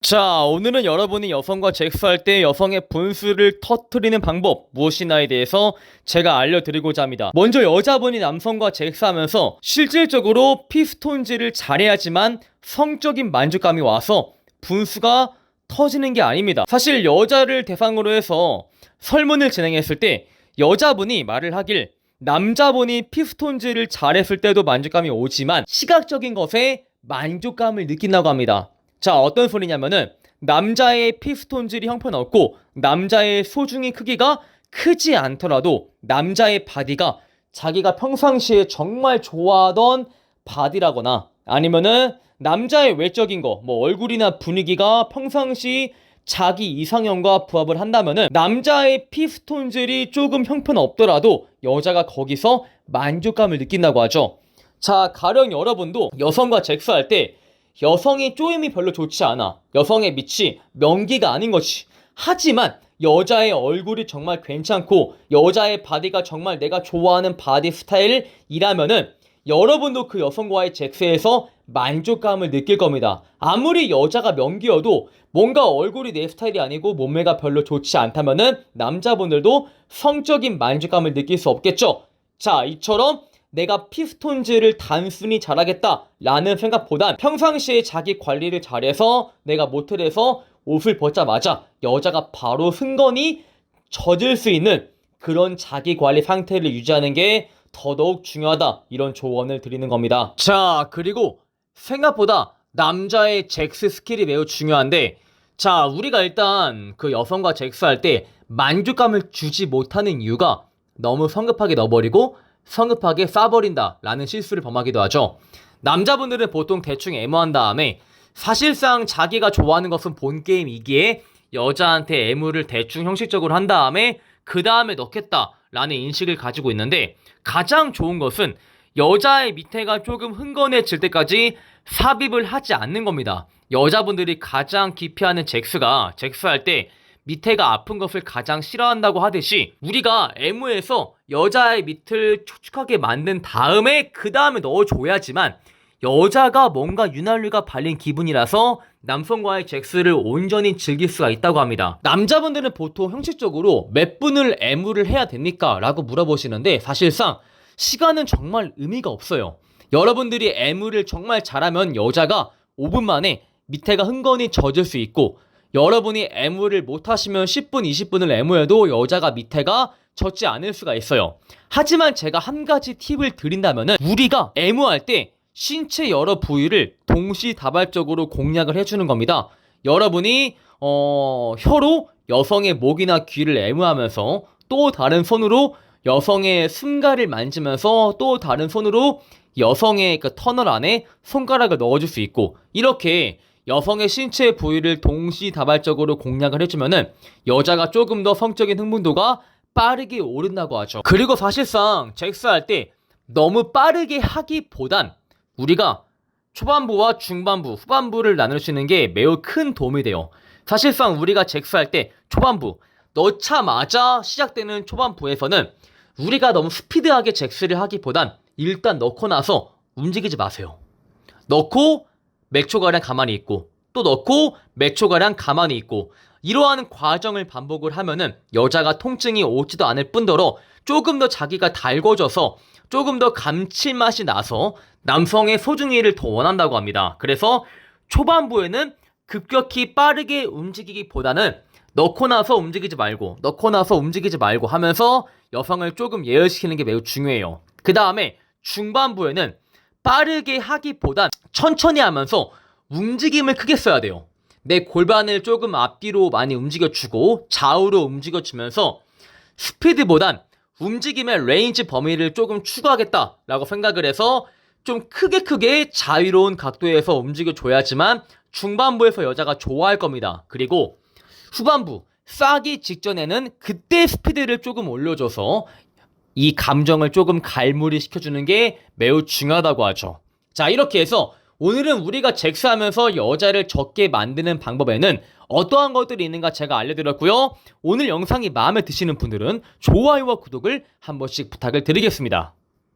자, 오늘은 여러분이 여성과 섹스할 때 여성의 분수를 터트리는 방법 무엇이나에 대해서 제가 알려드리고자 합니다. 먼저 여자분이 남성과 섹스하면서 실질적으로 피스톤질을 잘해야지만 성적인 만족감이 와서 분수가 터지는 게 아닙니다. 사실 여자를 대상으로 해서 설문을 진행했을 때 여자분이 말을 하길 남자분이 피스톤질을 잘했을 때도 만족감이 오지만 시각적인 것에 만족감을 느낀다고 합니다. 자, 어떤 소리냐면은 남자의 피스톤질이 형편없고 남자의 소중이 크기가 크지 않더라도 남자의 바디가 자기가 평상시에 정말 좋아하던 바디라거나 아니면은 남자의 외적인 거, 뭐 얼굴이나 분위기가 평상시 자기 이상형과 부합을 한다면은 남자의 피스톤질이 조금 형편없더라도 여자가 거기서 만족감을 느낀다고 하죠. 자, 가령 여러분도 여성과 섹스할 때 여성의 쪼임이 별로 좋지 않아. 여성의 밑이 명기가 아닌 것이. 하지만 여자의 얼굴이 정말 괜찮고 여자의 바디가 정말 내가 좋아하는 바디 스타일이라면은 여러분도 그 여성과의 섹스에서 만족감을 느낄 겁니다. 아무리 여자가 명기여도 뭔가 얼굴이 내 스타일이 아니고 몸매가 별로 좋지 않다면은 남자분들도 성적인 만족감을 느낄 수 없겠죠. 자, 이처럼 내가 피스톤질을 단순히 잘하겠다라는 생각보단 평상시에 자기 관리를 잘해서 내가 모텔에서 옷을 벗자마자 여자가 바로 흥건히 젖을 수 있는 그런 자기 관리 상태를 유지하는 게 더더욱 중요하다, 이런 조언을 드리는 겁니다. 자, 그리고 생각보다 남자의 섹스 스킬이 매우 중요한데, 자, 우리가 일단 그 여성과 섹스할 때 만족감을 주지 못하는 이유가 너무 성급하게 넣어버리고 성급하게 쏴버린다 라는 실수를 범하기도 하죠. 남자분들은 보통 대충 애무한 다음에 사실상 자기가 좋아하는 것은 본게임이기에 여자한테 애무를 대충 형식적으로 한 다음에 그 다음에 넣겠다 라는 인식을 가지고 있는데, 가장 좋은 것은 여자의 밑에가 조금 흥건해질 때까지 삽입을 하지 않는 겁니다. 여자분들이 가장 기피하는 섹스할 때 밑에가 아픈 것을 가장 싫어한다고 하듯이 우리가 애무에서 여자의 밑을 촉촉하게 만든 다음에 그 다음에 넣어줘야지만 여자가 뭔가 윤활유가 발린 기분이라서 남성과의 섹스를 온전히 즐길 수가 있다고 합니다. 남자분들은 보통 형식적으로 몇 분을 애무를 해야 됩니까? 라고 물어보시는데 사실상 시간은 정말 의미가 없어요. 여러분들이 애무를 정말 잘하면 여자가 5분 만에 밑에가 흥건히 젖을 수 있고, 여러분이 애무를 못하시면 10분, 20분을 애무해도 여자가 밑에가 젖지 않을 수가 있어요. 하지만 제가 한 가지 팁을 드린다면은 우리가 애무할 때 신체 여러 부위를 동시다발적으로 공략을 해주는 겁니다. 여러분이 혀로 여성의 목이나 귀를 애무하면서 또 다른 손으로 여성의 숨가를 만지면서 또 다른 손으로 여성의 그 터널 안에 손가락을 넣어줄 수 있고, 이렇게 여성의 신체 부위를 동시다발적으로 공략을 해주면은 여자가 조금 더 성적인 흥분도가 빠르게 오른다고 하죠. 그리고 사실상 섹스할 때 너무 빠르게 하기보단 우리가 초반부와 중반부, 후반부를 나누시는 게 매우 큰 도움이 돼요. 사실상 우리가 섹스할 때 초반부, 넣자마자 시작되는 초반부에서는 우리가 너무 스피드하게 섹스를 하기보단 일단 넣고 나서 움직이지 마세요. 넣고 몇 초가량 가만히 있고 또 넣고 몇 초가량 가만히 있고, 이러한 과정을 반복을 하면은 여자가 통증이 오지도 않을 뿐더러 조금 더 자기가 달궈져서 조금 더 감칠맛이 나서 남성의 소중이를 더 원한다고 합니다. 그래서 초반부에는 급격히 빠르게 움직이기보다는 넣고 나서 움직이지 말고 하면서 여성을 조금 예열시키는 게 매우 중요해요. 그 다음에 중반부에는 빠르게 하기보단 천천히 하면서 움직임을 크게 써야 돼요. 내 골반을 조금 앞뒤로 많이 움직여주고 좌우로 움직여주면서 스피드보단 움직임의 레인지 범위를 조금 추구하겠다라고 생각을 해서 좀 크게 자유로운 각도에서 움직여줘야지만 중반부에서 여자가 좋아할 겁니다. 그리고 후반부, 싸기 직전에는 그때 스피드를 조금 올려줘서 이 감정을 조금 갈무리 시켜주는 게 매우 중요하다고 하죠. 자, 이렇게 해서 오늘은 우리가 섹스하면서 여자를 젖게 만드는 방법에는 어떠한 것들이 있는가 제가 알려드렸고요. 오늘 영상이 마음에 드시는 분들은 좋아요와 구독을 한 번씩 부탁을 드리겠습니다.